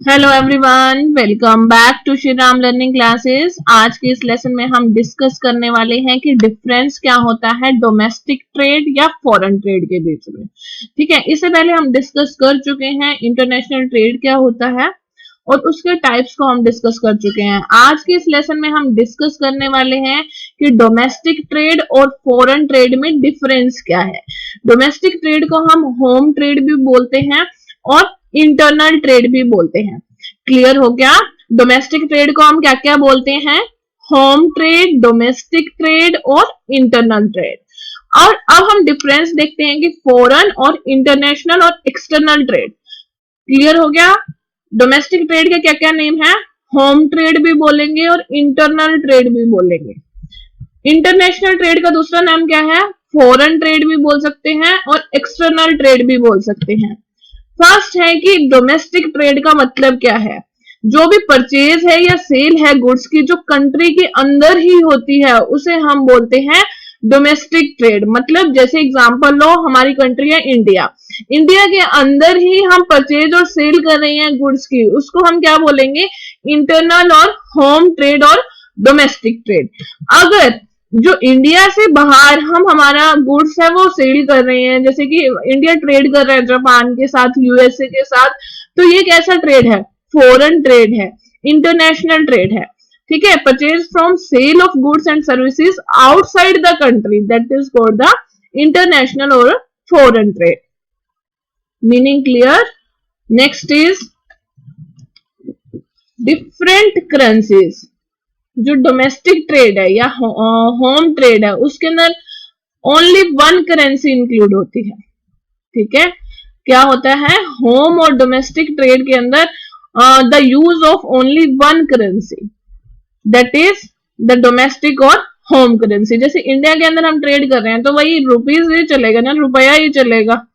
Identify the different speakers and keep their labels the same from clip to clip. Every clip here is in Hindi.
Speaker 1: Hello everyone, welcome back to Shri Ram learning classes. आज के इस लेसन में हम डिस्कस करने वाले हैं कि डिफरेंस क्या होता है डोमेस्टिक ट्रेड या फॉरेन ट्रेड के बीच में। ठीक है, इससे पहले हम डिस्कस कर चुके हैं इंटरनेशनल ट्रेड क्या होता है और उसके टाइप्स को हम डिस्कस कर चुके हैं। आज के इस लेसन में हम डिस्कस करने वाले हैं कि डोमेस्टिक ट्रेड और फॉरेन ट्रेड में डिफरेंस क्या है। डोमेस्टिक ट्रेड को हम होम ट्रेड भी बोलते हैं और इंटरनल ट्रेड भी बोलते हैं। क्लियर हो गया? डोमेस्टिक ट्रेड को हम क्या क्या बोलते हैं? होम ट्रेड, डोमेस्टिक ट्रेड और इंटरनल ट्रेड। और अब हम डिफरेंस देखते हैं कि फॉरेन और इंटरनेशनल और एक्सटर्नल ट्रेड। क्लियर हो गया? डोमेस्टिक ट्रेड का क्या क्या नेम है? होम ट्रेड भी बोलेंगे और इंटरनल ट्रेड भी बोलेंगे। इंटरनेशनल ट्रेड का दूसरा नाम क्या है? फॉरेन ट्रेड भी बोल सकते हैं और एक्सटर्नल ट्रेड भी बोल सकते हैं। फर्स्ट है कि डोमेस्टिक ट्रेड का मतलब क्या है? जो भी परचेज है या सेल है गुड्स की जो कंट्री के अंदर ही होती है उसे हम बोलते हैं डोमेस्टिक ट्रेड। मतलब जैसे एग्जांपल लो, हमारी कंट्री है इंडिया, इंडिया के अंदर ही हम परचेज और सेल कर रहे हैं गुड्स की, उसको हम क्या बोलेंगे? इंटरनल और होम ट्रेड और डोमेस्टिक ट्रेड। अगर जो इंडिया से बाहर हम हमारा गुड्स है वो सेल कर रहे हैं, जैसे कि इंडिया ट्रेड कर रहा है जापान के साथ, यूएसए के साथ, तो ये कैसा ट्रेड है? फॉरेन ट्रेड है, इंटरनेशनल ट्रेड है। ठीक है, purchase from sale of goods and services outside the country, that is called the international और foreign trade. Meaning clear? Next is different currencies. जो डोमेस्टिक ट्रेड है या होम ट्रेड है उसके अंदर ओनली वन करेंसी इंक्लूड होती है। ठीक है, क्या होता है? होम और डोमेस्टिक ट्रेड के अंदर the use of only one currency, that is the domestic और होम करेंसी। जैसे इंडिया के अंदर हम ट्रेड कर रहे हैं तो वही रुपीज ही चलेगा ना, रुपया ही चलेगा।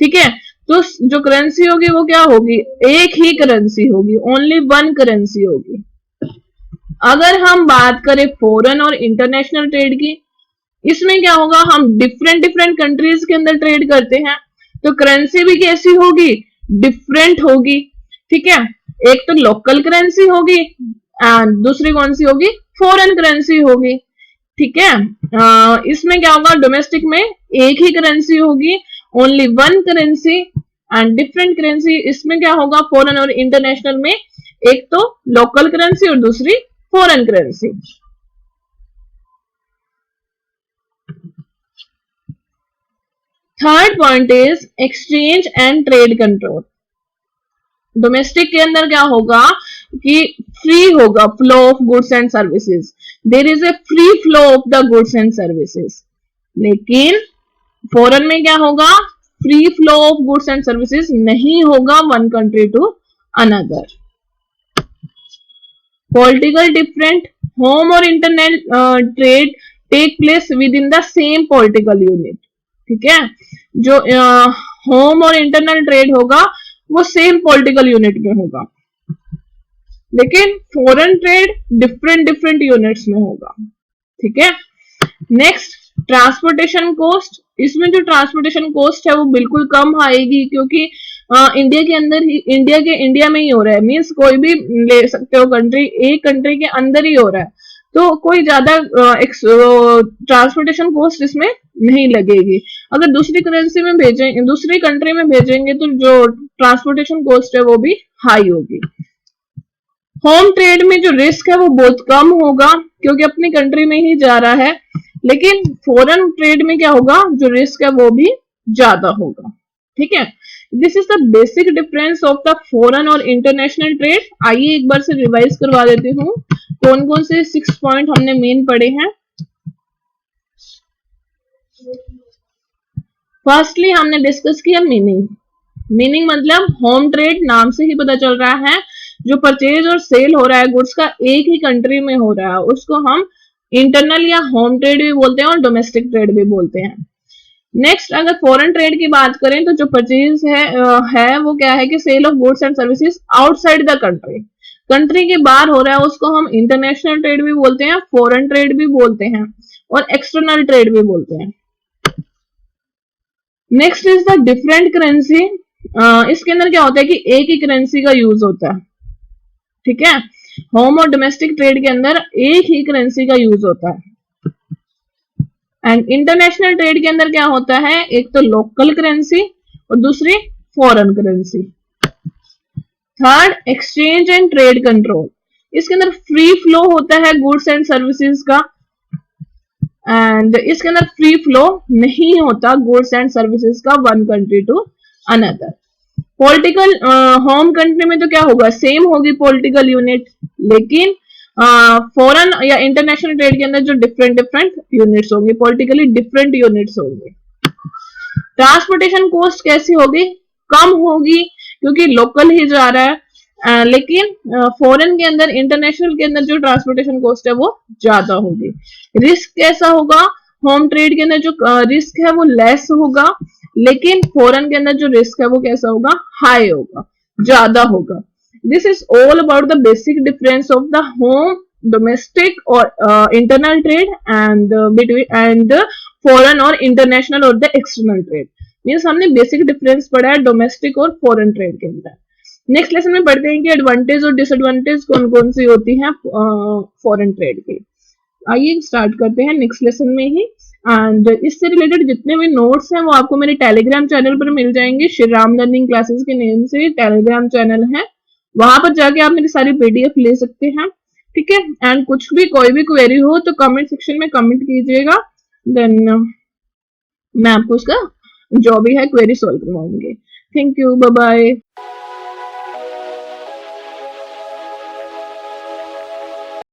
Speaker 1: ठीक है, तो जो करेंसी होगी वो क्या होगी? एक ही करेंसी होगी, ओनली वन करेंसी होगी। अगर हम बात करें फॉरेन और इंटरनेशनल ट्रेड की, इसमें क्या होगा? हम डिफरेंट डिफरेंट कंट्रीज के अंदर ट्रेड करते हैं तो करेंसी भी कैसी होगी? डिफरेंट होगी। ठीक है, एक तो लोकल करेंसी होगी एंड दूसरी कौन सी होगी? फॉरेन करेंसी होगी। ठीक है, इसमें क्या होगा? डोमेस्टिक में एक ही करेंसी होगी, only one currency, and different currency इसमें क्या होगा? फॉरेन और इंटरनेशनल में एक तो लोकल करेंसी और दूसरी foreign currency. Third point is exchange and trade control. Domestic के अंदर क्या होगा कि फ्री होगा flow of goods and services, there is a free flow of the goods and services. लेकिन फॉरेन में क्या होगा? Free flow of goods and services नहीं होगा one country to another. Political different, home और internal trade take place within the same political unit. ठीक है, जो होम और इंटरनल ट्रेड होगा वो सेम पॉलिटिकल यूनिट में होगा, लेकिन foreign trade different different units में होगा। ठीक है, नेक्स्ट ट्रांसपोर्टेशन कॉस्ट। इसमें जो ट्रांसपोर्टेशन कॉस्ट है वो बिल्कुल कम आएगी, क्योंकि इंडिया के अंदर ही, इंडिया में ही हो रहा है, मीन्स कोई भी ले सकते हो कंट्री, एक कंट्री के अंदर ही हो रहा है, तो कोई ज्यादा ट्रांसपोर्टेशन कॉस्ट इसमें नहीं लगेगी। अगर दूसरी करेंसी में भेजेंगे, दूसरी कंट्री में भेजेंगे तो जो ट्रांसपोर्टेशन कॉस्ट है वो भी हाई होगी। होम ट्रेड में जो रिस्क है वो बहुत कम होगा क्योंकि अपनी कंट्री में ही जा रहा है, लेकिन फॉरेन ट्रेड में क्या होगा? जो रिस्क है वो भी ज्यादा होगा। ठीक है, this is the basic difference of the foreign और इंटरनेशनल ट्रेड। आइए एक बार से रिवाइज करवा देती हूँ कौन कौन से 6 पॉइंट हमने मेन पढ़े हैं। फर्स्टली हमने डिस्कस किया मीनिंग। मीनिंग मतलब होम ट्रेड, नाम से ही पता चल रहा है जो परचेज और सेल हो रहा है गुड्स का एक ही कंट्री में हो रहा है उसको हम इंटरनल या होम ट्रेड भी बोलते हैं और डोमेस्टिक ट्रेड भी बोलते हैं। नेक्स्ट, अगर फॉरेन ट्रेड की बात करें तो जो परचेज है वो क्या है कि sale of goods and services outside the country, country के बाहर हो रहा है उसको हम इंटरनेशनल ट्रेड भी बोलते हैं, फॉरेन ट्रेड भी बोलते हैं और एक्सटर्नल ट्रेड भी बोलते हैं। Next is the different currency. इसके अंदर क्या होता है कि एक ही करेंसी का यूज होता है, ठीक है। होम और डोमेस्टिक ट्रेड के अंदर एक ही करेंसी का यूज होता है। एंड इंटरनेशनल ट्रेड के अंदर क्या होता है, एक तो लोकल करेंसी और दूसरी foreign currency. Third, exchange and trade control. इसके अंदर फ्री फ्लो होता है गुड्स एंड सर्विसेज का, एंड इसके अंदर फ्री फ्लो नहीं होता गुड्स एंड सर्विसेज का one country to another. Political home country में तो क्या होगा, सेम होगी पॉलिटिकल यूनिट, लेकिन फॉरेन या इंटरनेशनल ट्रेड के अंदर जो डिफरेंट डिफरेंट यूनिट्स होंगे, पॉलिटिकली डिफरेंट यूनिट्स होंगे। ट्रांसपोर्टेशन कॉस्ट कैसी होगी, कम होगी क्योंकि लोकल ही जा रहा है, लेकिन फॉरेन के अंदर, इंटरनेशनल के अंदर जो ट्रांसपोर्टेशन कॉस्ट है वो ज्यादा होगी। रिस्क कैसा होगा, होम ट्रेड के अंदर जो रिस्क है वो लेस होगा, लेकिन फॉरेन के अंदर जो रिस्क है वो कैसा होगा, हाई होगा, ज्यादा होगा। This is all about the basic difference of the home, domestic और internal trade and between and foreign और इंटरनेशनल और द एक्सटर्नल ट्रेड। मीन्स हमने बेसिक डिफरेंस पढ़ा है डोमेस्टिक और फॉरेन ट्रेड के अंदर। नेक्स्ट लेसन में पढ़ते हैं कि एडवांटेज और डिसएडवांटेज कौन कौन सी होती हैं फॉरेन ट्रेड की। आइए स्टार्ट करते हैं नेक्स्ट लेसन में ही। एंड इससे रिलेटेड जितने भी नोट्स हैं वो आपको मेरे टेलीग्राम चैनल पर मिल जाएंगे। श्री राम लर्निंग क्लासेस के नेम से टेलीग्राम चैनल है, वहां पर जाके आप मेरी सारी पीडीएफ ले सकते हैं, ठीक है। एंड कुछ भी कोई भी क्वेरी हो तो कमेंट सेक्शन में कमेंट कीजिएगा, देन मैं आपको उसका जो भी है क्वेरी सॉल्व करवाऊंगी। Thank you, bye bye.